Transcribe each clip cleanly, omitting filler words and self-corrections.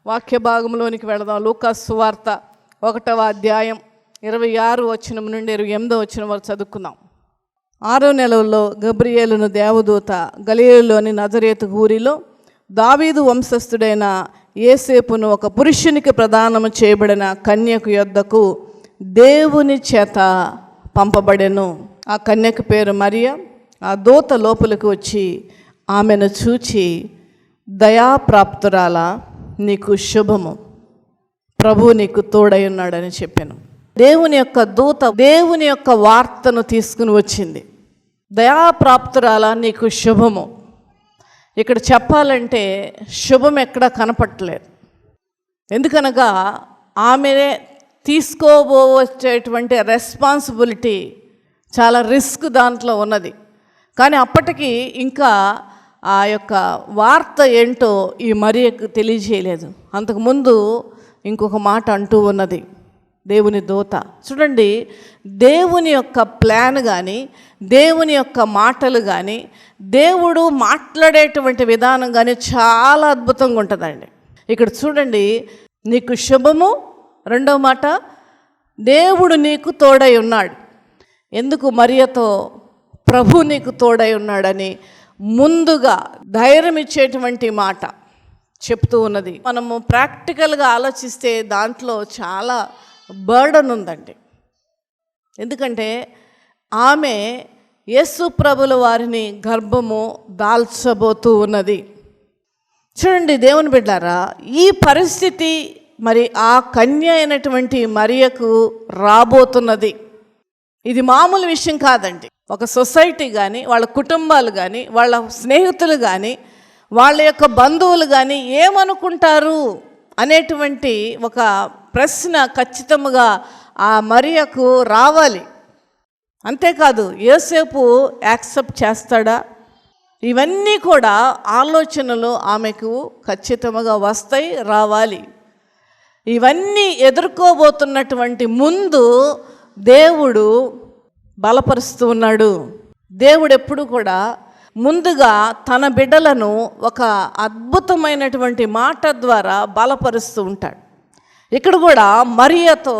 వాక్య భాగంలోనికి వెళదాం. లూకా సువార్త 1వ అధ్యాయం 26 వచనం నుండి 28 వచనం వరకు చదువుకుందాం. 6వ నెలలో గబ్రియేలును దేవదూత గలిలయలోని నజరేతు ఊరిలో దావీదు వంశస్థుడైన యేసేపును ఒక పురుషునికి ప్రదానము చేయబడిన కన్యకు యొద్దకు దేవుని చేత పంపబడెను. ఆ కన్యక పేరు మరియ. ఆ దూత లోపలికి వచ్చి ఆమెను చూచి, దయాప్రాప్తురాలా, నీకు శుభము, ప్రభు నీకు తోడై ఉన్నాడని చెప్పాను. దేవుని యొక్క దూత దేవుని యొక్క వార్తను తీసుకుని వచ్చింది. దయాప్రాప్తురాలా, నీకు శుభము. ఇక్కడ చెప్పాలంటే శుభం ఎక్కడా కనపట్టలేదు. ఎందుకనగా ఆమె తీసుకోబోచేటువంటి రెస్పాన్సిబిలిటీ చాలా రిస్క్ దాంట్లో ఉన్నది. కానీ అప్పటికి ఇంకా ఆ యొక్క వార్త ఏంటో ఈ మరియకు తెలియజేయలేదు. అంతకుముందు ఇంకొక మాట అంటూ ఉన్నది దేవుని దూత. చూడండి, దేవుని యొక్క ప్లాన్ కానీ, దేవుని యొక్క మాటలు కానీ, దేవుడు మాట్లాడేటువంటి విధానం కానీ చాలా అద్భుతంగా ఉంటుందండి. ఇక్కడ చూడండి, నీకు శుభము. రెండవ మాట, దేవుడు నీకు తోడై ఉన్నాడు. ఎందుకు మరియతో ప్రభు నీకు తోడై ఉన్నాడని ముందుగా ధైర్యం ఇచ్చేటువంటి మాట చెప్తూ ఉన్నది. మనము ప్రాక్టికల్గా ఆలోచిస్తే దాంట్లో చాలా బర్డన్ ఉందండి. ఎందుకంటే ఆమె యేసు ప్రభుల వారిని గర్భము దాల్చబోతూ ఉన్నది. చూడండి దేవుని బిడ్డారా, ఈ పరిస్థితి మరి ఆ కన్య అయినటువంటి మరియకు రాబోతున్నది. ఇది మామూలు విషయం కాదండి. ఒక సొసైటీ కానీ, వాళ్ళ కుటుంబాలు కానీ, వాళ్ళ స్నేహితులు కానీ, వాళ్ళ యొక్క బంధువులు కానీ ఏమనుకుంటారు అనేటువంటి ఒక ప్రశ్న ఖచ్చితంగా ఆ మరియకు రావాలి. అంతేకాదు, యోసేపు యాక్సెప్ట్ చేస్తాడా? ఇవన్నీ కూడా ఆలోచనలు ఆమెకు ఖచ్చితంగా వస్తాయి, రావాలి. ఇవన్నీ ఎదుర్కోబోతున్నటువంటి ముందు దేవుడు బలపరుస్తూ ఉన్నాడు. దేవుడు ఎప్పుడు కూడా ముందుగా తన బిడ్డలను ఒక అద్భుతమైనటువంటి మాట ద్వారా బలపరుస్తూ ఉంటాడు. ఇక్కడ కూడా మరియతో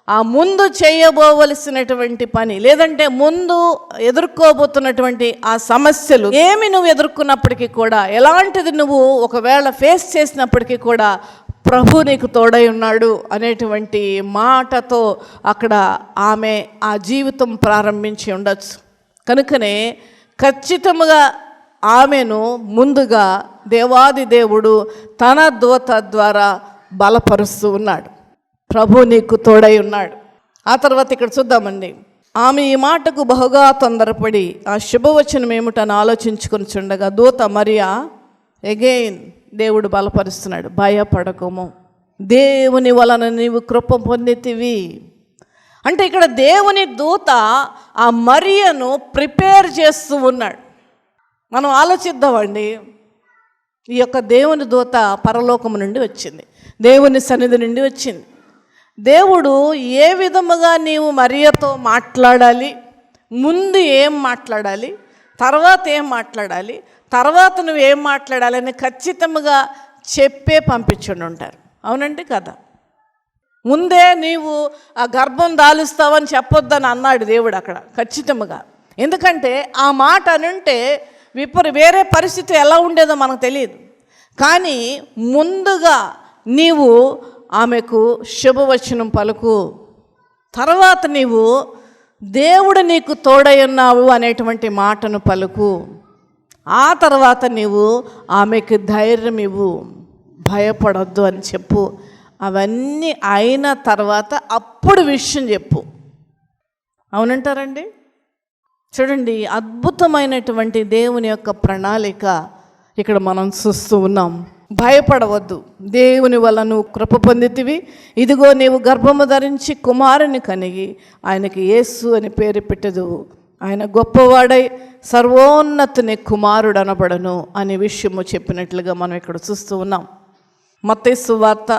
ఆ ముందు చేయబోవలసినటువంటి పని, లేదంటే ముందు ఎదుర్కోబోతున్నటువంటి ఆ సమస్యలు ఏమి నువ్వు ఎదుర్కొన్నప్పటికీ కూడా, ఎలాంటిది నువ్వు ఒకవేళ ఫేస్ చేసినప్పటికీ కూడా ప్రభు నీకు తోడై ఉన్నాడు అనేటువంటి మాటతో అక్కడ ఆమె ఆ జీవితం ప్రారంభించి ఉండొచ్చు. కనుకనే ఖచ్చితంగా ఆమెను ముందుగా దేవాది దేవుడు తన దూత ద్వారా బలపరుస్తూ ఉన్నాడు. ప్రభు నీకు తోడై ఉన్నాడు. ఆ తర్వాత ఇక్కడ చూద్దామండి. ఆమె ఈ మాటకు బహుగా తొందరపడి ఆ శుభవచనం ఏమిటని ఆలోచించుకొని చుండగా దూత మరియా అగైన్ దేవుడు బలపరుస్తున్నాడు, భయపడకము, దేవుని వలన నీవు కృప పొందితివి. అంటే ఇక్కడ దేవుని దూత ఆ మరియను ప్రిపేర్ చేస్తూ ఉన్నాడు. మనం ఆలోచిద్దామండి. ఈ యొక్క దేవుని దూత పరలోకము నుండి వచ్చింది, దేవుని సన్నిధి నుండి వచ్చింది. దేవుడు ఏ విధముగా నీవు మరియతో మాట్లాడాలి, ముందు ఏం మాట్లాడాలి, తర్వాత ఏం మాట్లాడాలి, తర్వాత నువ్వు ఏం మాట్లాడాలని ఖచ్చితంగా చెప్పే పంపించుండి ఉంటారు. అవునండి కదా? ముందే నీవు ఆ గర్భం దాలుస్తావని చెప్పొద్దని అన్నాడు దేవుడు అక్కడ ఖచ్చితంగా. ఎందుకంటే ఆ మాట అనుంటే వేరే పరిస్థితి ఎలా ఉండేదో మనకు తెలియదు. కానీ ముందుగా నీవు ఆమెకు శుభవచనం పలుకు, తర్వాత నీవు దేవుడు నీకు తోడై ఉన్నావు అనేటువంటి మాటను పలుకు, ఆ తర్వాత నీవు ఆమెకు ధైర్యం ఇవ్వు, భయపడొద్దు అని చెప్పు. అవన్నీ అయిన తర్వాత అప్పుడు విషయం చెప్పు. అవునంటారండి? చూడండి, అద్భుతమైనటువంటి దేవుని యొక్క ప్రణాళిక ఇక్కడ మనం చూస్తూ ఉన్నాం. భయపడవద్దు, దేవుని వల్ల నువ్వు కృప పొందితివి. ఇదిగో నీవు గర్భము ధరించి కుమారుని కనిగి ఆయనకి యేసు అని పేరు పెట్టెదవు. ఆయన గొప్పవాడై సర్వోన్నతుని కుమారుడు అనబడను అనే విషయము చెప్పినట్లుగా మనం ఇక్కడ చూస్తూ ఉన్నాం. మత్తయి సువార్త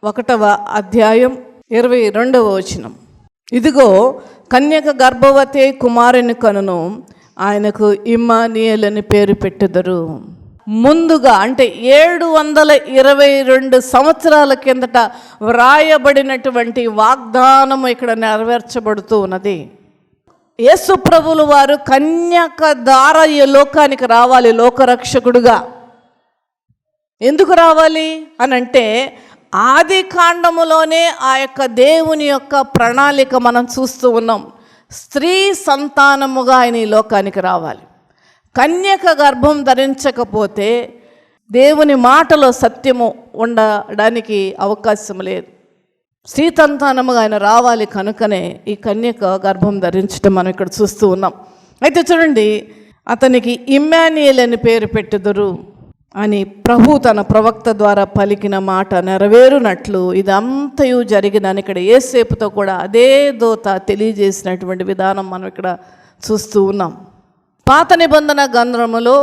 1వ అధ్యాయం 22వ వచనం. ఇదిగో కన్యక గర్భవతి కుమారుని కనును, ఆయనకు ఇమ్మానుయేలు అని పేరు పెట్టుదరు. ముందుగా అంటే 722 సంవత్సరాల కిందట వ్రాయబడినటువంటి వాగ్దానము ఇక్కడ నెరవేర్చబడుతూ ఉన్నది. యేసు ప్రభువుల వారు కన్యక ద్వారా ఈ లోకానికి రావాలి లోకరక్షకుడుగా. ఎందుకు రావాలి అని అంటే ఆది కాండములోనే ఆ యొక్క దేవుని యొక్క ప్రణాళిక మనం చూస్తూ ఉన్నాం. స్త్రీ సంతానముగా ఆయన ఈ లోకానికి రావాలి. కన్యక గర్భం ధరించకపోతే దేవుని మాటలో సత్యము ఉండడానికి అవకాశం లేదు. స్త్రీ సంతానముగా ఆయన రావాలి కనుకనే ఈ కన్యక గర్భం ధరించడం మనం ఇక్కడ చూస్తూ ఉన్నాం. అయితే చూడండి, అతనికి ఇమ్మాన్యుయేల్ అని పేరు పెట్టుదురు అని ప్రభు తన ప్రవక్త ద్వారా పలికిన మాట నెరవేరునట్లు ఇదంతయు జరిగినని ఇక్కడ యేసేపుతో కూడా అదే దూత తెలియజేసినటువంటి విధానం మనం ఇక్కడ చూస్తూ ఉన్నాం. పాత నిబంధన గ్రంథములో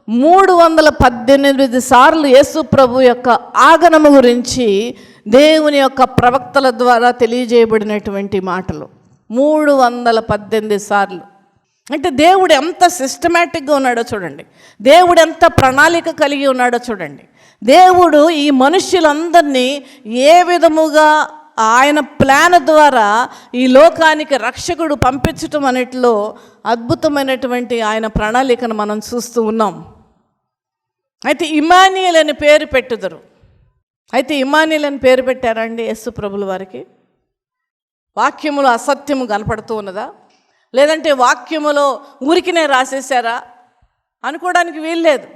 318 సార్లు యేసు ప్రభు యొక్క ఆగమనము గురించి దేవుని యొక్క ప్రవక్తల ద్వారా తెలియజేయబడినటువంటి మాటలు 318 సార్లు. అంటే దేవుడు ఎంత సిస్టమేటిక్గా ఉన్నాడో చూడండి, దేవుడు ఎంత ప్రణాళిక కలిగి ఉన్నాడో చూడండి. దేవుడు ఈ మనుష్యులందరినీ ఏ విధముగా ఆయన ప్లాన్ ద్వారా ఈ లోకానికి రక్షకుడు పంపించటం అనేటిలో అద్భుతమైనటువంటి ఆయన ప్రణాళికను మనం చూస్తూ ఉన్నాం. అయితే ఇమ్మాన్యుయేల్ అని పేరు పెట్టుదురు. అయితే ఇమ్మాన్యుయేల్ అని పేరు పెట్టారండి యేసు ప్రభుల వారికి? వాక్యములో అసత్యము కనపడుతూ ఉన్నదా, లేదంటే వాక్యములో ఊరికినే రాసేశారా అనుకోవడానికి వీల్లేదు.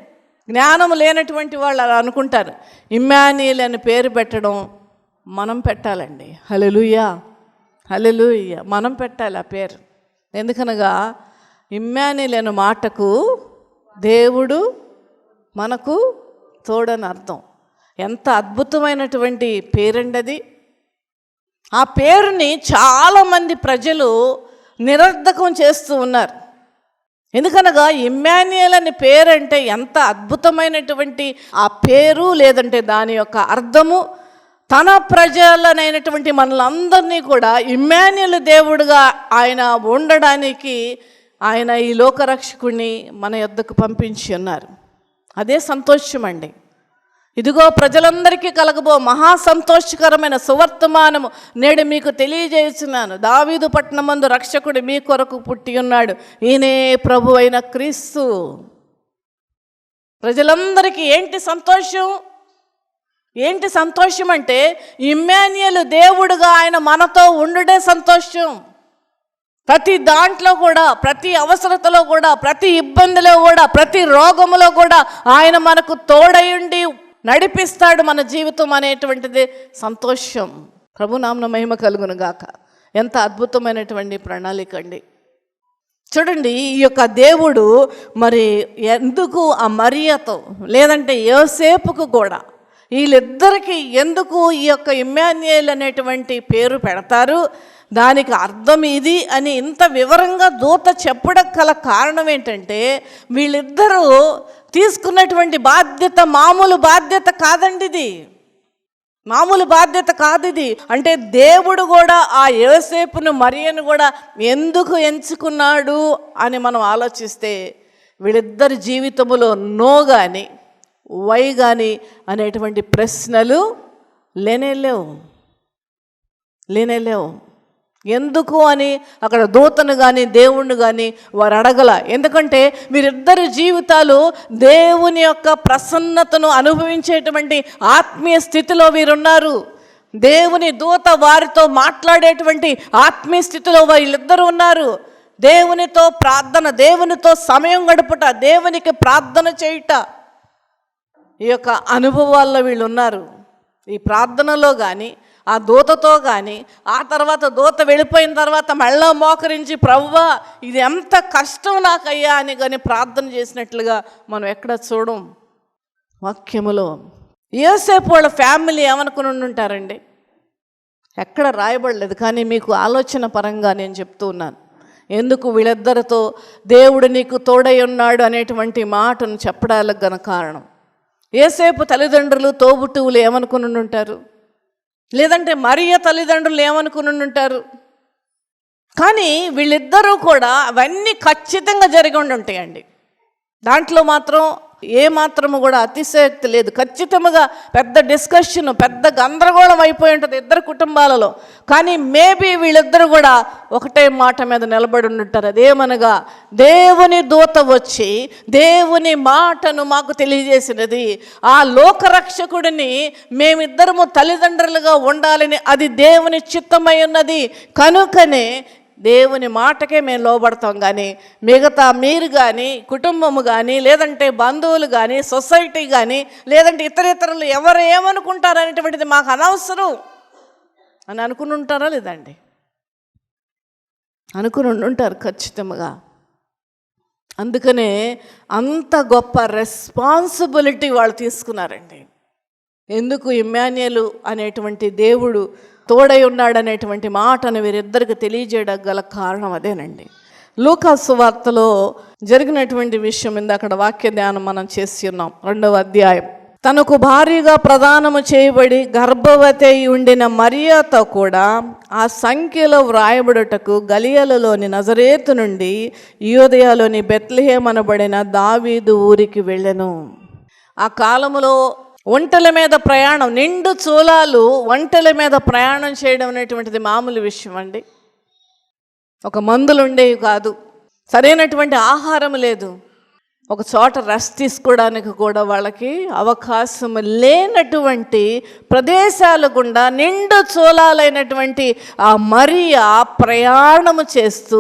జ్ఞానం లేనటువంటి వాళ్ళు అలా అనుకుంటారు. ఇమ్మాన్యుయేల్ అని పేరు పెట్టడం మనం పెట్టాలండి. హల్లెలూయా, హల్లెలూయా, మనం పెట్టాలి ఆ పేరు. ఎందుకనగా ఇమ్మాన్యుయేల్ అనే మాటకు దేవుడు మనకు తోడని అర్థం. ఎంత అద్భుతమైనటువంటి పేరండి అది. ఆ పేరుని చాలామంది ప్రజలు నిరర్ధకం చేస్తూ ఉన్నారు. ఎందుకనగా ఇమ్మాన్యుయేల్ అనే పేరు అంటే ఎంత అద్భుతమైనటువంటి ఆ పేరు, లేదంటే దాని యొక్క అర్థము తన ప్రజలనైనటువంటి మనలందరినీ కూడా ఇమ్మాన్యుయేల్ దేవుడుగా ఆయన ఉండడానికి ఆయన ఈ లోకరక్షకుడిని మన యొద్దకు పంపించి ఉన్నారు. అదే సంతోషం అండి. ఇదిగో ప్రజలందరికీ కలగబో మహా సంతోషకరమైన సువర్తమానము నేడు మీకు తెలియజేస్తున్నాను. దావీదు పట్టణమందు రక్షకుడు మీ కొరకు పుట్టి ఉన్నాడు, ఈయనే ప్రభు అయిన క్రీస్తు. ప్రజలందరికీ ఏంటి సంతోషం? ఏంటి సంతోషం అంటే ఇమ్మాన్యుయేల్ దేవుడుగా ఆయన మనతో ఉండుడే సంతోషం. ప్రతి దాంట్లో కూడా, ప్రతి అవసరతలో కూడా, ప్రతి ఇబ్బందిలో కూడా, ప్రతి రోగములో కూడా ఆయన మనకు తోడయుండి నడిపిస్తాడు మన జీవితం అనేటువంటిది సంతోషం. ప్రభునామమున మహిమ కలుగును గాక. ఎంత అద్భుతమైనటువంటి ప్రణాళిక అండి. చూడండి, ఈ యొక్క దేవుడు మరి ఎందుకు ఆ మరియతో లేదంటే యోసేపుకు కూడా వీళ్ళిద్దరికీ ఎందుకు ఈ యొక్క ఇమ్మాన్యుయేల్ అనేటువంటి పేరు పెడతారు, దానికి అర్థం ఇది అని ఇంత వివరంగా దూత చెప్పడం గల కారణం ఏంటంటే వీళ్ళిద్దరూ తీసుకున్నటువంటి బాధ్యత మామూలు బాధ్యత కాదండి. ఇది మామూలు బాధ్యత కాదు. ఇది అంటే దేవుడు కూడా ఆ యోసేపును మరియను కూడా ఎందుకు ఎంచుకున్నాడు అని మనం ఆలోచిస్తే వీళ్ళిద్దరి జీవితంలో నో కానీ వై కానీ అనేటువంటి ప్రశ్నలు లేనేలేవు. ఎందుకు అని అక్కడ దూతను కానీ దేవుణ్ణి కానీ వారు అడగల. ఎందుకంటే వీరిద్దరి జీవితాలు దేవుని యొక్క ప్రసన్నతను అనుభవించేటువంటి ఆత్మీయ స్థితిలో వీరున్నారు. దేవుని దూత వారితో మాట్లాడేటువంటి ఆత్మీయ స్థితిలో వీళ్ళిద్దరూ ఉన్నారు. దేవునితో ప్రార్థన, దేవునితో సమయం గడుపుట, దేవునికి ప్రార్థన చేయుట, ఈ యొక్క అనుభవాల్లో వీళ్ళు ఉన్నారు. ఈ ప్రార్థనలో కానీ ఆ దూతతో కానీ ఆ తర్వాత దూత వెళ్ళిపోయిన తర్వాత మళ్ళా మోకరించి ప్రభువా ఇది ఎంత కష్టం నాకయ్యా అని కానీ ప్రార్థన చేసినట్లుగా మనం ఎక్కడ చూడం వాక్యములో. యోసేపు వాళ్ళ ఫ్యామిలీ ఏమనుకుని ఉంటారండి? ఎక్కడ రాయబడలేదు, కానీ మీకు ఆలోచన పరంగా నేను చెప్తూ ఉన్నాను. ఎందుకు వీళ్ళిద్దరితో దేవుడు నీకు తోడై ఉన్నాడు అనేటువంటి మాటను చెప్పడానికి గల కారణం, యోసేపు తల్లిదండ్రులు తోబుట్టువులు ఏమనుకుని ఉంటారు, లేదంటే మరియ తల్లిదండ్రులు ఏమనుకుని ఉంటారు. కానీ వీళ్ళిద్దరూ కూడా అవన్నీ ఖచ్చితంగా జరిగి ఉంటాయండి. దాంట్లో మాత్రం ఏ మాత్రము కూడా అతిశయోక్తి లేదు. ఖచ్చితంగా పెద్ద డిస్కషన్, పెద్ద గందరగోళం అయిపోయి ఉంటుంది ఇద్దరు కుటుంబాలలో. కానీ మేబీ వీళ్ళిద్దరు కూడా ఒకటే మాట మీద నిలబడి ఉంటారు. అదేమనగా దేవుని దూత వచ్చి దేవుని మాటను మాకు తెలియజేసినది. ఆ లోకరక్షకుడిని మేమిద్దరము తల్లిదండ్రులుగా ఉండాలని అది దేవుని చిత్తమై ఉన్నది. కనుకనే దేవుని మాటకే మేము లోబడతాం. కానీ మిగతా మీరు కానీ, కుటుంబము కానీ, లేదంటే బంధువులు కానీ, సొసైటీ కానీ, లేదంటే ఇతరులు ఎవరు ఏమనుకుంటారు అనేటువంటిది మాకు అనవసరం అని అనుకుని ఉంటారా లేదండి? అనుకుని ఉంటారు ఖచ్చితంగా. అందుకనే అంత గొప్ప రెస్పాన్సిబిలిటీ వాళ్ళు తీసుకున్నారండి. ఎందుకు? ఇమ్మాన్యుయేలు అనేటువంటి దేవుడు తోడై ఉన్నాడనేటువంటి మాటను వీరిద్దరికి తెలియజేయడానికి గల కారణం అదేనండి. లూకా సువార్తలో జరిగినటువంటి విషయం అక్కడ వాక్య ధ్యానం మనం చేసి ఉన్నాం. 2వ అధ్యాయం. తనకు భారీగా ప్రదానము చేయబడి గర్భవతి ఉండిన మరియతో కూడా ఆ సంఖ్యలో వ్రాయబడుటకు గలిలయలోని నజరేతు నుండి యూదయలోని బెత్లెహేము అనబడిన దావీదు ఊరికి వెళ్ళెను. ఆ కాలములో ఒంటెల మీద ప్రయాణం, నిండు చూలాలు ఒంటెల మీద ప్రయాణం చేయడం అనేటువంటిది మామూలు విషయం అండి. ఒక మందులు ఉండేవి కాదు, సరైనటువంటి ఆహారం లేదు, ఒక చోట రెస్ట్ తీసుకోవడానికి కూడా వాళ్ళకి అవకాశం లేనటువంటి ప్రదేశాలు గుండా నిండు చూలాలైనటువంటి ఆ మరియా ప్రయాణము చేస్తూ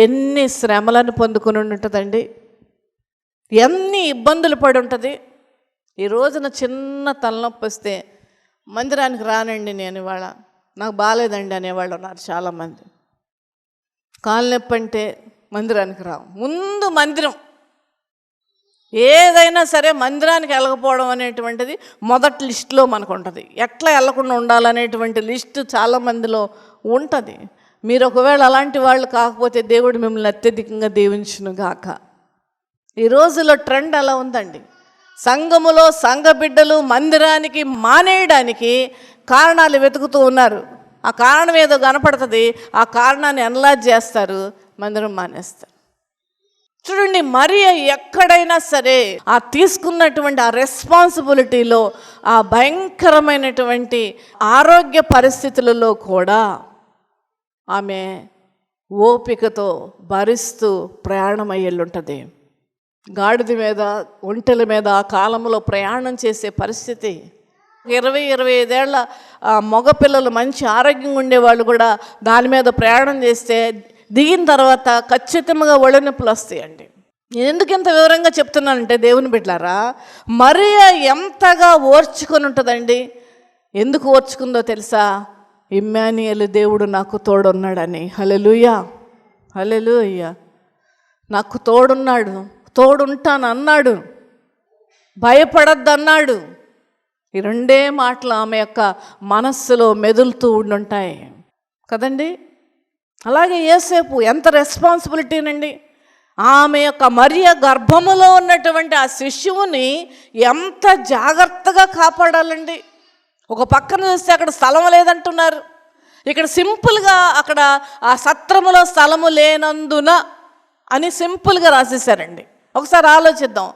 ఎన్ని శ్రమలను పొందుకుని ఉంటుందండి, ఎన్ని ఇబ్బందులు పడి ఉంటుంది. ఈ రోజున చిన్న తలనొప్పి వస్తే మందిరానికి రానండి, నేను ఇవాళ నాకు బాగాలేదండి అనేవాళ్ళు ఉన్నారు చాలామంది. కాలు నొప్పి అంటే మందిరానికి రావు. ముందు మందిరం, ఏదైనా సరే మందిరానికి వెళ్ళకపోవడం అనేటువంటిది మొదటి లిస్టులో మనకు ఉంటుంది. ఎట్లా వెళ్ళకుండా ఉండాలనేటువంటి లిస్టు చాలామందిలో ఉంటుంది. మీరు ఒకవేళ అలాంటి వాళ్ళు కాకపోతే దేవుడు మిమ్మల్ని అత్యధికంగా దీవించును గాక. ఈ రోజుల్లో ట్రెండ్ అలా ఉందండి. సంఘములో సంఘ బిడ్డలు మందిరానికి మానేయడానికి కారణాలు వెతుకుతూ ఉన్నారు. ఆ కారణం ఏదో కనపడుతుంది, ఆ కారణాన్ని అనలైజ్ చేస్తారు, మందిరం మానేస్తారు. చూడండి, మరియ ఎక్కడైనా సరే ఆ తీసుకున్నటువంటి ఆ రెస్పాన్సిబిలిటీలో, ఆ భయంకరమైనటువంటి ఆరోగ్య పరిస్థితులలో కూడా ఆమె ఓపికతో భరిస్తూ ప్రయాణం అయ్యేళ్ళుంటుంది. గాడిద మీద, ఒంటెల మీద ఆ కాలంలో ప్రయాణం చేసే పరిస్థితి. 20-25 ఏళ్ల మగపిల్లలు మంచి ఆరోగ్యంగా ఉండేవాళ్ళు కూడా దాని మీద ప్రయాణం చేస్తే దిగిన తర్వాత ఖచ్చితంగా ఒళ్ళు నొప్పులు వస్తాయండి. నేను ఎందుకు ఇంత వివరంగా చెప్తున్నానంటే, దేవుని బిడ్డలారా, మరియా ఎంతగా ఓర్చుకొని ఉంటుందండి. ఎందుకు ఓర్చుకుందో తెలుసా? ఇమ్మాన్యుయేలు దేవుడు నాకు తోడున్నాడని. హల్లెలూయా, హల్లెలూయా. నాకు తోడున్నాడు, తోడుంటాను అన్నాడు, భయపడద్దు అన్నాడు. ఈ రెండే మాటలు ఆమె యొక్క మనస్సులో మెదులుతూ ఉండుంటాయి కదండి. అలాగే యేసేపు ఎంత రెస్పాన్సిబిలిటీనండి. ఆమె యొక్క మరియ గర్భములో ఉన్నటువంటి ఆ శిశువుని ఎంత జాగ్రత్తగా కాపాడాలండి. ఒక పక్కన చూస్తే అక్కడ స్థలం లేదంటున్నారు, ఇక్కడ సింపుల్గా అక్కడ ఆ సత్రములో స్థలము లేనందున అని సింపుల్గా రాసేసారండి. ఒకసారి ఆలోచిద్దాం,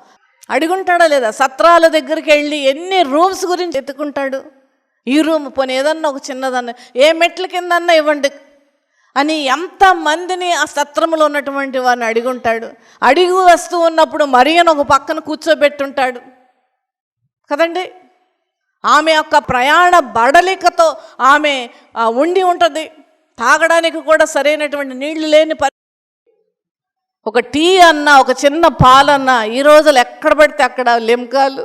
అడుగుంటాడా లేదా? సత్రాల దగ్గరికి వెళ్ళి ఎన్ని రూమ్స్ గురించి ఎత్తుకుంటాడు. ఈ రూమ్ పోనీ ఏదన్నా ఒక చిన్నదన్న, ఏ మెట్ల కిందన్నా ఇవ్వండి అని ఎంతమందిని ఆ సత్రంలో ఉన్నటువంటి వారిని అడుగుంటాడు. అడిగి వస్తూ ఉన్నప్పుడు మరియను ఒక పక్కన కూర్చోబెట్టుంటాడు కదండి. ఆమె యొక్క ప్రయాణ బడలికతో ఆమె ఉండి ఉంటుంది. తాగడానికి కూడా సరైనటువంటి నీళ్లు లేని ఒక టీ అన్నా, ఒక చిన్న పాలన్నా ఈ రోజులు ఎక్కడ పడితే అక్కడ లిమ్కాలు,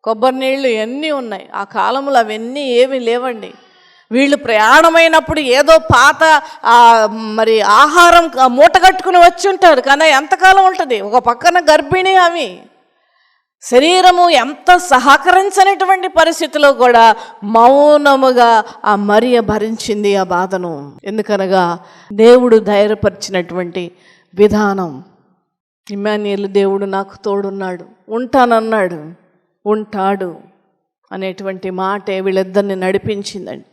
కొబ్బరి నీళ్ళు ఇవన్నీ ఉన్నాయి. ఆ కాలంలో అవన్నీ ఏమీ లేవండి. వీళ్ళు ప్రయాణమైనప్పుడు ఏదో పాత మరి ఆహారం మూట కట్టుకుని వచ్చి ఉంటారు, కానీ ఎంతకాలం ఉంటుంది? ఒక పక్కన గర్భిణి, అవి శరీరము ఎంత సహకరించనటువంటి పరిస్థితిలో కూడా మౌనముగా ఆ మరియ భరించింది ఆ బాధను. ఎందుకనగా దేవుడు ధైర్యపరిచినటువంటి విధానం. ఇమ్మాన్యుయేలు దేవుడు నాకు తోడున్నాడు, ఉంటానన్నాడు, ఉంటాడు అనేటువంటి మాటే వీళ్ళిద్దరిని నడిపించిందండి.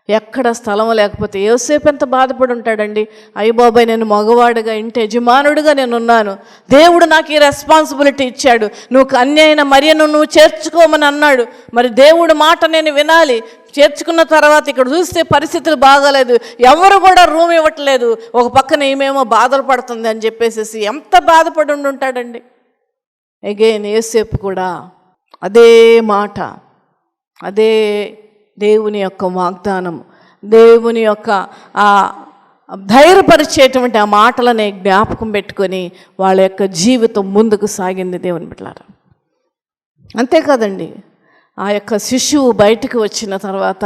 ఎక్కడ స్థలం లేకపోతే యోసేపు ఎంత బాధపడి ఉంటాడండి. అయ్య బాబాయ్, నేను మగవాడుగా ఇంటి యజమానుడిగా నేనున్నాను, దేవుడు నాకు ఈ రెస్పాన్సిబిలిటీ ఇచ్చాడు, నువ్వు కన్యైన మరియను నువ్వు చేర్చుకోమని అన్నాడు, మరి దేవుడు మాట నేను వినాలి. చేర్చుకున్న తర్వాత ఇక్కడ చూస్తే పరిస్థితులు బాగాలేదు, ఎవరు కూడా రూమ్ ఇవ్వట్లేదు, ఒక పక్కన ఏమేమో బాధలు పడుతుంది అని చెప్పేసి ఎంత బాధపడి ఉంటాడండి. అగైన్ యోసేపు కూడా అదే మాట, అదే దేవుని యొక్క వాగ్దానం, దేవుని యొక్క ఆ ధైర్యపరిచేటువంటి ఆ మాటలని జ్ఞాపకం పెట్టుకొని వాళ్ళ యొక్క జీవితం ముందుకు సాగింది దేవుని బిడ్డలారా. అంతేకాదండి, ఆ యొక్క శిశువు బయటకు వచ్చిన తర్వాత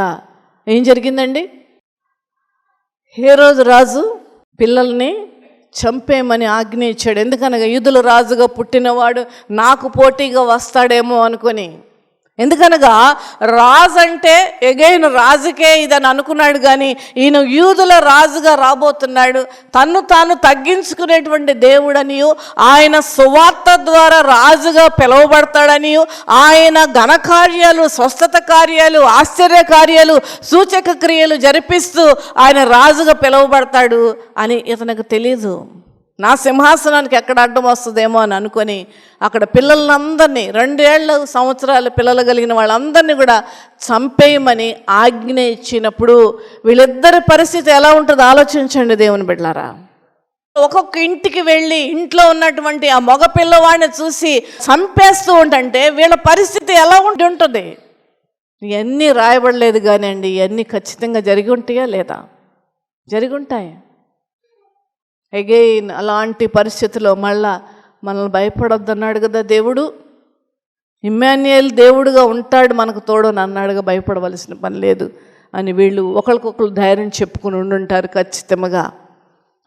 ఏం జరిగిందండి? హేరోదు రాజు పిల్లల్ని చంపేయమని ఆజ్ఞ ఇచ్చాడు. ఎందుకనగా యూదుల రాజుగా పుట్టినవాడు నాకు పోటీగా వస్తాడేమో అనుకొని. ఎందుకనగా రాజు అంటే ఎగైన్ రాజుకే ఇదని అనుకున్నాడు, కానీ ఈయన యూదుల రాజుగా రాబోతున్నాడు. తన్ను తాను తగ్గించుకునేటువంటి దేవుడనియు, ఆయన సువార్త ద్వారా రాజుగా పిలువబడతాడనియు, ఆయన ఘనకార్యాలు, స్వస్థత కార్యాలు, ఆశ్చర్య కార్యాలు, సూచక క్రియలు జరిపిస్తూ ఆయన రాజుగా పిలువబడతాడు అని ఇతనికి తెలీదు. నా సింహాసనానికి ఎక్కడ అడ్డం వస్తుందేమో అని అనుకొని అక్కడ పిల్లలందరినీ 2 సంవత్సరాల పిల్లలు కలిగిన వాళ్ళందరినీ కూడా చంపేయమని ఆజ్ఞ ఇచ్చినప్పుడు వీళ్ళిద్దరి పరిస్థితి ఎలా ఉంటుందో ఆలోచించండి దేవుని బిడ్డలారా. ఒక్కొక్క ఇంటికి వెళ్ళి ఇంట్లో ఉన్నటువంటి ఆ మగ పిల్లవాడిని చూసి చంపేస్తూ ఉంటే వీళ్ళ పరిస్థితి ఎలా ఉంటుంది? ఇవన్నీ రాయబడలేదు కానీ అండి, ఇవన్నీ ఖచ్చితంగా జరిగి ఉంటాయా లేదా? జరిగి ఉంటాయి. అగైన్ అలాంటి పరిస్థితిలో మళ్ళా మనల్ని భయపడొద్దన్నాడు కదా దేవుడు. ఇమ్మాన్యుయేల్ దేవుడుగా ఉంటాడు మనకు తోడని అన్నాడుగా, భయపడవలసిన పని లేదు అని వీళ్ళు ఒకరికొకరు ధైర్యం చెప్పుకుని ఉండుంటారు ఖచ్చితంగా.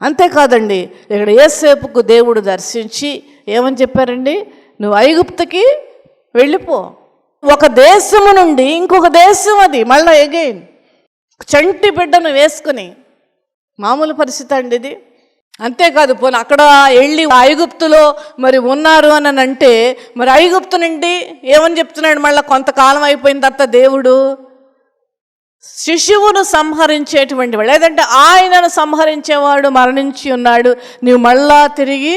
అంతేకాదండి, ఇక్కడ యోసేపుకు దేవుడు దర్శించి ఏమని చెప్పారండి? నువ్వు ఐగుప్తుకి వెళ్ళిపో. ఒక దేశము నుండి ఇంకొక దేశం, అది మళ్ళీ అగైన్ చంటి బిడ్డను వేసుకుని. మామూలు పరిస్థితి అండి ఇది. అంతేకాదు, పోనీ అక్కడ వెళ్ళి ఐగుప్తులో మరి ఉన్నారు అని అంటే, మరి ఐగుప్తు నుండి ఏమని చెప్తున్నాడు? మళ్ళీ కొంతకాలం అయిపోయిన తర్వాత దేవుడు శిశువును సంహరించేటువంటి వాడు, లేదంటే ఆయనను సంహరించేవాడు మరణించి ఉన్నాడు, నువ్వు మళ్ళా తిరిగి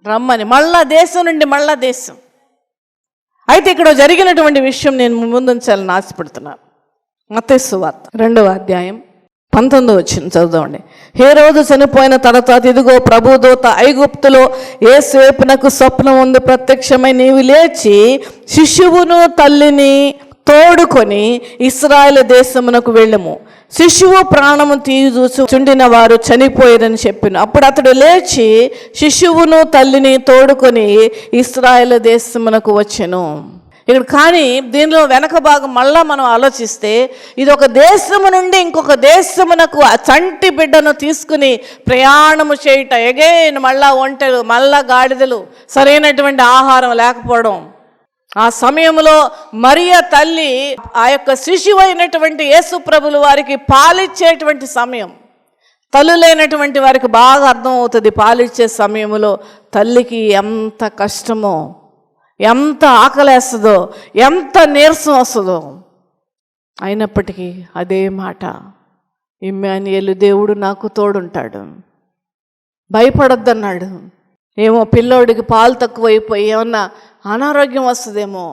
రమ్మని. మళ్ళా దేశం నుండి మళ్ళా దేశం. అయితే ఇక్కడ జరిగినటువంటి విషయం నేను ముందుంచాలని ఆశపడుతున్నాను. మత్తయి సువార్త 2వ అధ్యాయం 19వ వచనం చదువుదామండి. హేరోదు చనిపోయిన తర్వాత ఇదిగో ప్రభుదూత ఐగుప్తులో యోసేపునకు స్వప్నం ఉంది ప్రత్యక్షమై, నీవు లేచి శిశువును తల్లిని తోడుకొని ఇశ్రాయేలు దేశమునకు వెళ్ళము, శిశువు ప్రాణము తీయుచుండిన వారు చనిపోయారని చెప్పాను. అప్పుడు అతడు లేచి శిశువును తల్లిని తోడుకొని ఇశ్రాయేలు దేశమునకు వచ్చెను. ఇక్కడ కానీ దీనిలో వెనక భాగం మళ్ళా మనం ఆలోచిస్తే, ఇది ఒక దేశము నుండి ఇంకొక దేశమునకు ఆ చంటి బిడ్డను తీసుకుని ప్రయాణము చేయుట. ఎగైన్ మళ్ళా ఒంటెలు, మళ్ళా గాడిదలు, సరైనటువంటి ఆహారం లేకపోవడం. ఆ సమయంలో మరియ తల్లి ఆ యొక్క శిశువు అయినటువంటి యేసు ప్రభులు వారికి పాలిచ్చేటువంటి సమయం. తల్లులైనటువంటి వారికి బాగా అర్థమవుతుంది పాలిచ్చే సమయంలో తల్లికి ఎంత కష్టమో, ఎంత ఆకలేస్తుందో, ఎంత నీరసం వస్తుందో. అయినప్పటికీ అదే మాట, ఇమ్మాన్యుయేలు దేవుడు నాకు తోడుంటాడు, భయపడొద్దన్నాడు. ఏమో పిల్లోడికి పాలు తక్కువైపోయి ఏమన్నా అనారోగ్యం వస్తుందేమో,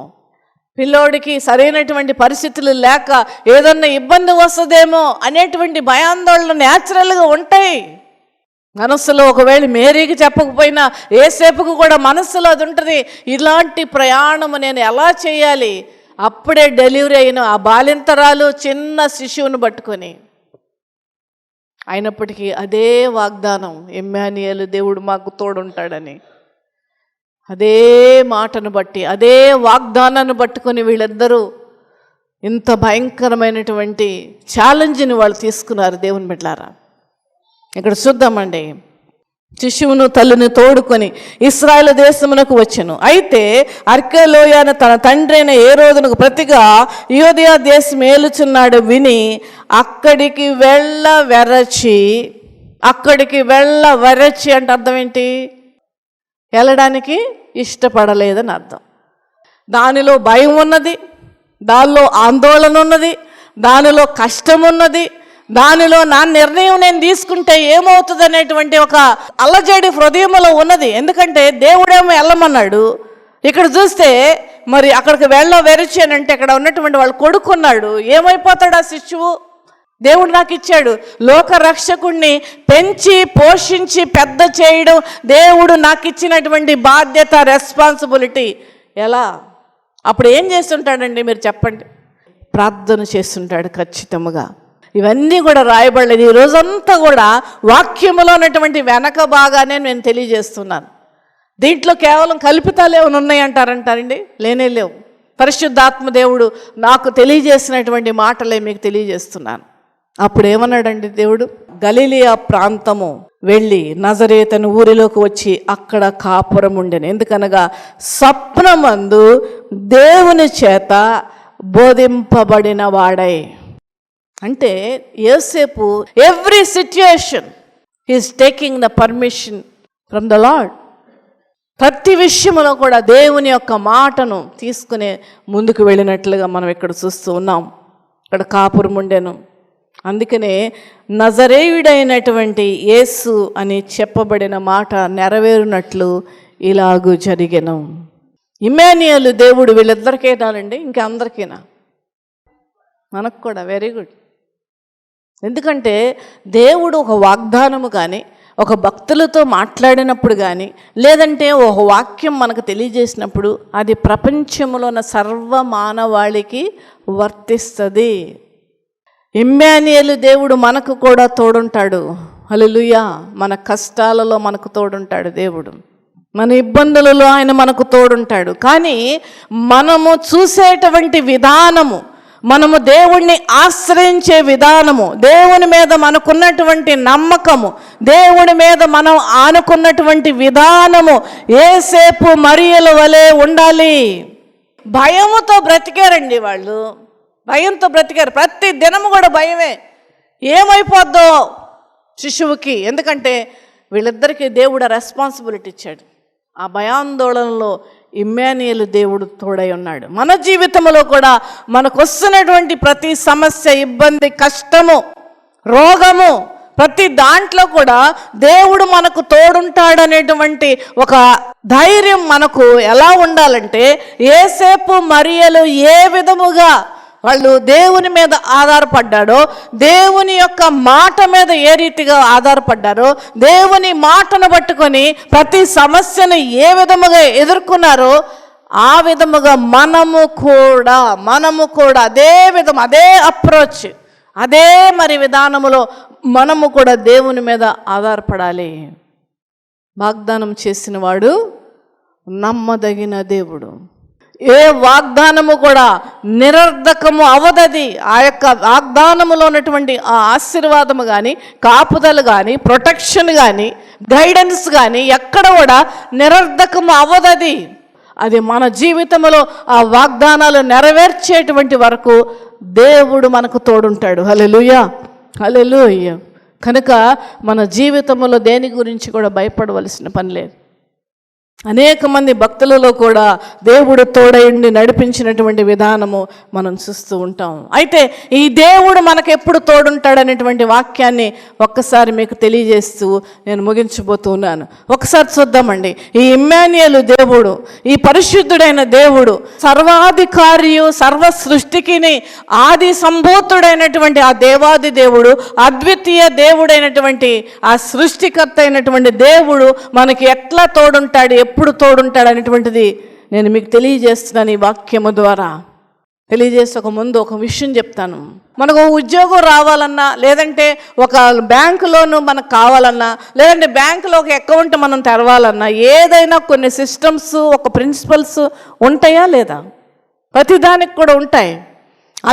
పిల్లోడికి సరైనటువంటి పరిస్థితులు లేక ఏదన్నా ఇబ్బంది వస్తుందేమో అనేటువంటి భయాందోళనలు న్యాచురల్గా ఉంటాయి మనస్సులో. ఒకవేళ మేరీకి చెప్పకపోయినా యోసేపుకు కూడా మనస్సులో అది ఉంటుంది. ఇలాంటి ప్రయాణము నేను ఎలా చేయాలి? అప్పుడే డెలివరీ అయిన ఆ బాలింతరాలు చిన్న శిశువును పట్టుకొని. అయినప్పటికీ అదే వాగ్దానం, ఇమ్మాన్యుయేలు దేవుడు మాకు తోడుంటాడని. అదే మాటను బట్టి, అదే వాగ్దానాన్ని పట్టుకొని వీళ్ళిద్దరూ ఇంత భయంకరమైనటువంటి ఛాలెంజ్ని వాళ్ళు తీసుకున్నారు దేవుని బిడ్డలారా. ఇక్కడ చూద్దామండి. శిశువును తల్లిని తోడుకొని ఇశ్రాయేలు దేశమునకు వచ్చెను. అయితే అర్కెలోయ తన తండ్రి అయిన హేరోదునకు ప్రతిగా యూదయ దేశం ఏలుచున్నాడు విని అక్కడికి వెళ్ళవరచి అంటే అర్థం ఏంటి? వెళ్ళడానికి ఇష్టపడలేదని అర్థం. దానిలో భయం ఉన్నది, దానిలో ఆందోళన ఉన్నది, దానిలో కష్టం ఉన్నది, దానిలో నా నిర్ణయం నేను తీసుకుంటే ఏమవుతుంది అనేటువంటి ఒక అల్లజడి హృదయంలో ఉన్నది. ఎందుకంటే దేవుడేమో వెళ్ళమన్నాడు, ఇక్కడ చూస్తే మరి అక్కడికి వెరచానంటే అక్కడ ఉన్నటువంటి వాళ్ళు కొడుకున్నాడు. ఏమైపోతాడు ఆ శిశువు? దేవుడు నాకు ఇచ్చాడు, లోక రక్షకుడిని పెంచి పోషించి పెద్ద చేయడం దేవుడు నాకు ఇచ్చినటువంటి బాధ్యత, రెస్పాన్సిబిలిటీ. ఎలా? అప్పుడు ఏం చేస్తుంటాడండి మీరు చెప్పండి? ప్రార్థన చేస్తుంటాడు ఖచ్చితంగా. ఇవన్నీ కూడా రాయబడలేదు. ఈ రోజంతా కూడా వాక్యములో ఉన్నటువంటి వెనక భాగానే నేను తెలియజేస్తున్నాను. దీంట్లో కేవలం కల్పితాలు ఏమైనా ఉన్నాయంటారంటారండి? లేనే లేవు. పరిశుద్ధాత్మ దేవుడు నాకు తెలియజేసినటువంటి మాటలే మీకు తెలియజేస్తున్నాను. అప్పుడు ఏమన్నాడండి దేవుడు? గలిలియా ప్రాంతము వెళ్ళి నజరేతను ఊరిలోకి వచ్చి అక్కడ కాపురం ఉండెను. ఎందుకనగా స్వప్నమందు దేవుని చేత బోధింపబడిన వాడై. అంటే యోసేపు every situation he's taking the permission from the lord. ప్రతి విషయంలో కూడా దేవుని యొక్క మాటను తీసుకునే ముందుకు వెళ్ళినట్లుగా మనం ఇక్కడ చూస్తూ ఉన్నాం. ఇక్కడ కాపురం ఉండెను. అందుకనే నజరేయుడైనటువంటి యేసు అని చెప్పబడిన మాట నెరవేరునట్లు ఇలాగూ జరిగెను. ఇమ్మాన్యుయేలు దేవుడు వీళ్ళిద్దరికేనాలండి, ఇంకా అందరికీనా? మనకు కూడా. Very good. ఎందుకంటే దేవుడు ఒక వాగ్దానము కానీ, ఒక భక్తులతో మాట్లాడినప్పుడు కానీ, లేదంటే ఒక వాక్యం మనకు తెలియజేసినప్పుడు అది ప్రపంచంలో ఉన్న సర్వ మానవాళికి వర్తిస్తుంది. ఇమ్మాన్యుయేలు దేవుడు మనకు కూడా తోడుంటాడు. హల్లెలూయా. మన కష్టాలలో మనకు తోడుంటాడు దేవుడు, మన ఇబ్బందులలో ఆయన మనకు తోడుంటాడు. కానీ మనము చూసేటువంటి విధానము, మనము దేవుణ్ణి ఆశ్రయించే విధానము, దేవుని మీద మనకున్నటువంటి నమ్మకము, దేవుని మీద మనం ఆనుకున్నటువంటి విధానము యోసేపు మరియల వలె ఉండాలి. భయముతో బ్రతికారండి వాళ్ళు, భయంతో బ్రతికారు. ప్రతి దినము కూడా భయమే, ఏమైపోద్దో శిశువుకి. ఎందుకంటే వీళ్ళిద్దరికీ దేవుడు రెస్పాన్సిబిలిటీ ఇచ్చాడు. ఆ భయాందోళనలో ఇమ్మాన్యుయేలు దేవుడు తోడై ఉన్నాడు. మన జీవితంలో కూడా మనకు వస్తున్నటువంటి ప్రతి సమస్య, ఇబ్బంది, కష్టము, రోగము, ప్రతి దాంట్లో కూడా దేవుడు మనకు తోడుంటాడనేటువంటి ఒక ధైర్యం మనకు ఎలా ఉండాలంటే, యోసేపు మరియలు ఏ విధముగా వాళ్ళు దేవుని మీద ఆధారపడ్డాడో, దేవుని యొక్క మాట మీద ఏ రీతిగా ఆధారపడ్డారో, దేవుని మాటను పట్టుకొని ప్రతి సమస్యను ఏ విధముగా ఎదుర్కొన్నారో ఆ విధముగా మనము కూడా అదే అప్రోచ్, అదే మరి విధానములో మనము కూడా దేవుని మీద ఆధారపడాలి. వాగ్దానం చేసిన వాడు నమ్మదగిన దేవుడు. ఏ వాగ్దానము కూడా నిరర్ధకము అవదది. ఆ యొక్క వాగ్దానములో ఉన్నటువంటి ఆ ఆశీర్వాదము కానీ, కాపుదలు కానీ, ప్రొటెక్షన్ కానీ, గైడెన్స్ కానీ ఎక్కడ కూడా నిరర్ధకము అవదది. అది మన జీవితంలో ఆ వాగ్దానాలు నెరవేర్చేటువంటి వరకు దేవుడు మనకు తోడుంటాడు. హల్లెలూయా, హల్లెలూయా. కనుక మన జీవితంలో దేని గురించి కూడా భయపడవలసిన పని లేదు. అనేక మంది భక్తులలో కూడా దేవుడు తోడైండి నడిపించినటువంటి విధానము మనం చూస్తూ ఉంటాం. అయితే ఈ దేవుడు మనకు ఎప్పుడు తోడుంటాడనేటువంటి వాక్యాన్ని ఒక్కసారి మీకు తెలియజేస్తూ నేను ముగించబోతున్నాను. ఒకసారి చూద్దామండి. ఈ ఇమ్మాన్యుయేలు దేవుడు, ఈ పరిశుద్ధుడైన దేవుడు, సర్వాధికారియు, సర్వ సృష్టికిని ఆది సంభూతుడైనటువంటి ఆ దేవాది దేవుడు, అద్వితీయ దేవుడైనటువంటి ఆ సృష్టికర్త అయినటువంటి దేవుడు మనకి ఎట్లా తోడుంటాడు, ఎప్పుడు తోడుంటాడు అనేటువంటిది నేను మీకు తెలియజేస్తున్నాను. ఈ వాక్యము ద్వారా తెలియజేస్తే ముందు ఒక విషయం చెప్తాను. మనకు ఉద్యోగం రావాలన్నా, లేదంటే ఒక బ్యాంకు లోను మనకు కావాలన్నా, లేదంటే బ్యాంకులో ఒక అకౌంట్ మనం తెరవాలన్నా, ఏదైనా కొన్ని సిస్టమ్స్, ఒక ప్రిన్సిపల్స్ ఉంటాయా లేదా? ప్రతిదానికి కూడా ఉంటాయి.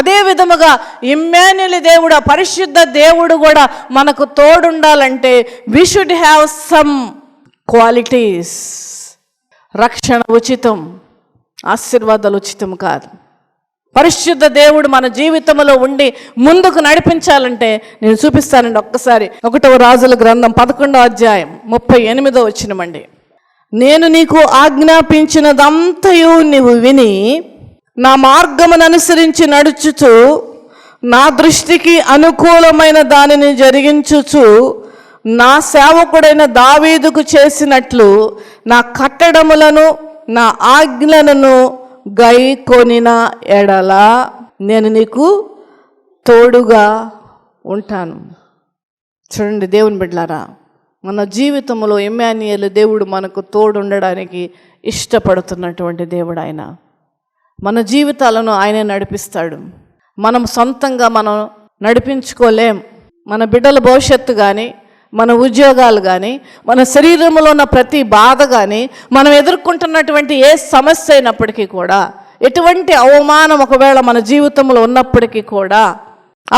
అదే విధముగా ఇమ్మాన్యుయేలు దేవుడు, పరిశుద్ధ దేవుడు కూడా మనకు తోడుండాలంటే we should have some qualities. రక్షణ ఉచితం, ఆశీర్వాదాలు ఉచితం కాదు. పరిశుద్ధ దేవుడు మన జీవితంలో ఉండి ముందుకు నడిపించాలంటే నేను చూపిస్తానండి. ఒక్కసారి 1వ రాజుల గ్రంథం 11వ అధ్యాయం 38వ వచనమండి. నేను నీకు ఆజ్ఞాపించినదంతయు నీవు విని నా మార్గమును అనుసరించి నడుచుచు నా దృష్టికి అనుకూలమైన దానిని జరిగించుచు నా సేవకుడైన దావీదుకు చేసినట్లు నా కట్టడములను నా ఆజ్ఞలను గైకొనిన ఎడల నేను నీకు తోడుగా ఉంటాను. చూడండి దేవుని బిడ్డలారా, మన జీవితంలో ఇమ్మానుయేలు దేవుడు మనకు తోడు ఉండడానికి ఇష్టపడుతున్నటువంటి దేవుడు ఆయన. మన జీవితాలను ఆయనే నడిపిస్తాడు. మనం సొంతంగా మనం నడిపించుకోలేం. మన బిడ్డల భవిష్యత్తు కానీ, మన ఉద్యోగాలు కానీ, మన శరీరంలో ఉన్న ప్రతి బాధ కానీ, మనం ఎదుర్కొంటున్నటువంటి ఏ సమస్య అయినప్పటికీ కూడా, ఎటువంటి అవమానం ఒకవేళ మన జీవితంలో ఉన్నప్పటికీ కూడా,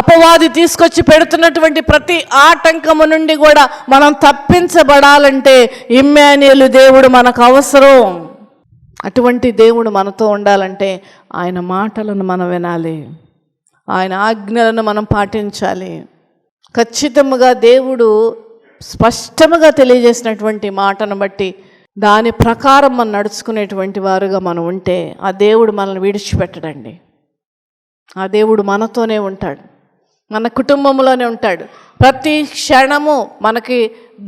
అపవాది తీసుకొచ్చి పెడుతున్నటువంటి ప్రతి ఆటంకము నుండి కూడా మనం తప్పించబడాలంటే ఇమ్మానుయేలు దేవుడు మనకు అవసరం. అటువంటి దేవుడు మనతో ఉండాలంటే ఆయన మాటలను మనం వినాలి, ఆయన ఆజ్ఞలను మనం పాటించాలి. ఖచ్చితంగా దేవుడు స్పష్టంగా తెలియజేసినటువంటి మాటను బట్టి దాని ప్రకారం మనం నడుచుకునేటువంటి వారుగా మనం ఉంటే ఆ దేవుడు మనల్ని విడిచిపెట్టడండి. ఆ దేవుడు మనతోనే ఉంటాడు, మన కుటుంబంలోనే ఉంటాడు. ప్రతి క్షణము మనకి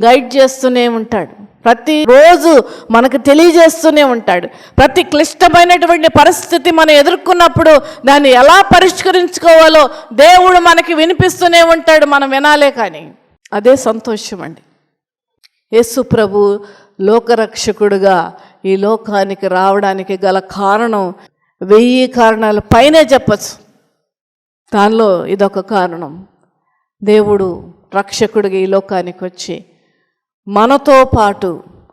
గైడ్ చేస్తూనే ఉంటాడు, ప్రతిరోజు మనకు తెలియజేస్తూనే ఉంటాడు. ప్రతి క్లిష్టమైనటువంటి పరిస్థితి మనం ఎదుర్కొన్నప్పుడు దాన్ని ఎలా పరిష్కరించుకోవాలో దేవుడు మనకి వినిపిస్తూనే ఉంటాడు, మనం వినాలే. కానీ అదే సంతోషం అండి. యేసు ప్రభు లోకరక్షకుడుగా ఈ లోకానికి రావడానికి గల కారణం 1000 కారణాల పైనే చెప్పచ్చు. దానిలో ఇదొక కారణం. దేవుడు రక్షకుడిగా ఈ లోకానికి వచ్చి మనతో పాటు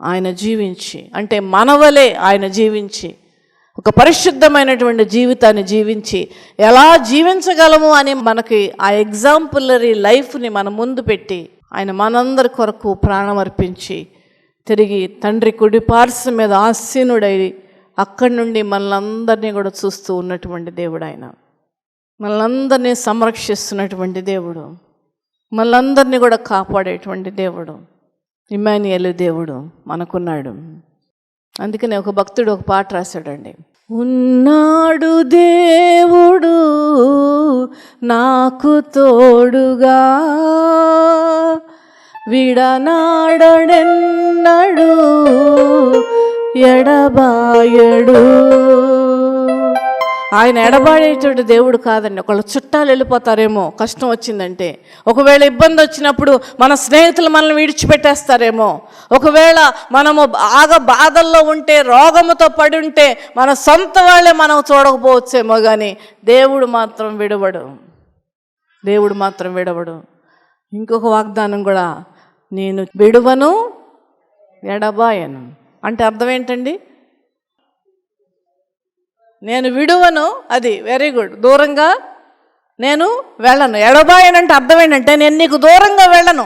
ఆయన జీవించి, అంటే మనవలే ఆయన జీవించి, ఒక పరిశుద్ధమైనటువంటి జీవితాన్ని జీవించి ఎలా జీవించగలము అని మనకి ఆ ఎగ్జాంపులరీ లైఫ్ని మన ముందు పెట్టి ఆయన మనందరి కొరకు ప్రాణం అర్పించి తిరిగి తండ్రి కుడి పార్శ్వం మీద ఆసీనుడై అక్కడి నుండి మనలందరినీ కూడా చూస్తూ ఉన్నటువంటి దేవుడు ఆయన. మనలందరినీ సంరక్షిస్తున్నటువంటి దేవుడు, మనలందరినీ కూడా కాపాడేటువంటి దేవుడు ఇమ్మానుయేలు దేవుడు మనకున్నాడు. అందుకనే ఒక భక్తుడు ఒక పాట రాశాడండి. ఉన్నాడు దేవుడు నాకు తోడుగా, విడనాడెన్నడు ఎడబాయడు. ఆయన ఎడబాడేటువంటి దేవుడు కాదండి. ఒకళ్ళు చుట్టాలు వెళ్ళిపోతారేమో కష్టం వచ్చిందంటే, ఒకవేళ ఇబ్బంది వచ్చినప్పుడు మన స్నేహితులు మనల్ని విడిచిపెట్టేస్తారేమో, ఒకవేళ మనము బాగా బాధల్లో ఉంటే, రోగముతో పడి ఉంటే మన సొంత వాళ్ళే మనం చూడకపోవచ్చేమో, కానీ దేవుడు మాత్రం విడవడు. దేవుడు మాత్రం విడవడు. ఇంకొక వాగ్దానం కూడా, నేను విడువను ఎడబాయను అంటే అర్థం ఏంటండి? నేను విడువను, అది వెరీ గుడ్, దూరంగా నేను వెళ్ళను. ఎడబాయనంటే అర్థం ఏంటంటే నేను నీకు దూరంగా వెళ్ళను.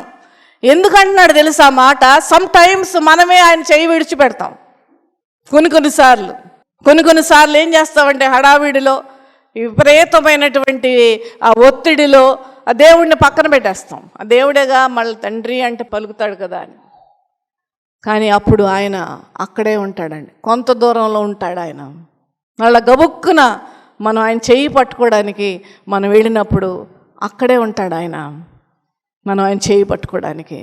ఎందుకంటున్నాడు తెలుసా మాట? సమ్ టైమ్స్ మనమే ఆయన చేయి విడిచిపెడతాం. కొన్నిసార్లు ఏం చేస్తామంటే హడావిడిలో, విపరీతమైనటువంటి ఆ ఒత్తిడిలో ఆ దేవుడిని పక్కన పెట్టేస్తాం. ఆ దేవుడేగా మళ్ళీ తండ్రి అంటే పలుకుతాడు కదా అని. కానీ అప్పుడు ఆయన అక్కడే ఉంటాడండి, కొంత దూరంలో ఉంటాడు ఆయన. వాళ్ళ గబుక్కున మనం ఆయన చెయ్యి పట్టుకోవడానికి మనం వెళ్ళినప్పుడు అక్కడే ఉంటాడు ఆయన, మనం ఆయన చెయ్యి పట్టుకోవడానికి.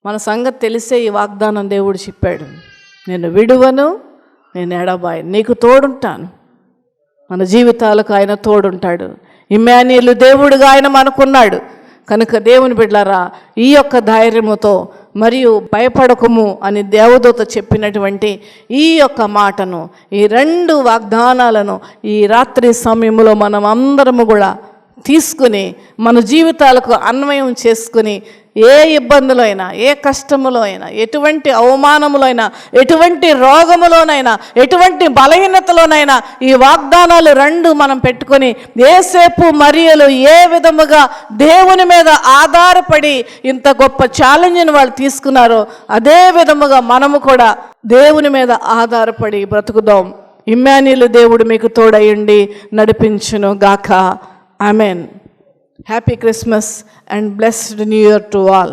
మన సంగతి తెలిసే ఈ వాగ్దానం దేవుడు చెప్పాడు, నేను విడువను, నేను ఎడబాయను, నీకు తోడుంటాను. మన జీవితాలకు ఆయన తోడుంటాడు. ఇమ్మానుయేలు దేవుడుగా ఆయన మనకున్నాడు. కనుక దేవుని బిడ్డలారా, ఈ యొక్క ధైర్యముతో మరియు భయపడకము అని దేవదూత చెప్పినటువంటి ఈ యొక్క మాటను, ఈ 2 వాగ్దానాలను ఈ రాత్రి సమయంలో మనం అందరము కూడా తీసుకుని మన జీవితాలకు అన్వయం చేసుకుని, ఏ ఇబ్బందులో అయినా, ఏ కష్టములో అయినా, ఎటువంటి అవమానములో అయినా, ఎటువంటి రోగములోనైనా, ఎటువంటి బలహీనతలోనైనా ఈ వాగ్దానాలు 2 మనం పెట్టుకొని యేసేపు మరియలు ఏ విధముగా దేవుని మీద ఆధారపడి ఇంత గొప్ప ఛాలెంజ్ని వాళ్ళు తీసుకున్నారో, అదే విధముగా మనము కూడా దేవుని మీద ఆధారపడి బ్రతుకుదాం. ఇమ్మానుయేలు దేవుడు మీకు తోడయ్యండి నడిపించును గాక. Amen. Happy Christmas and blessed New Year to all.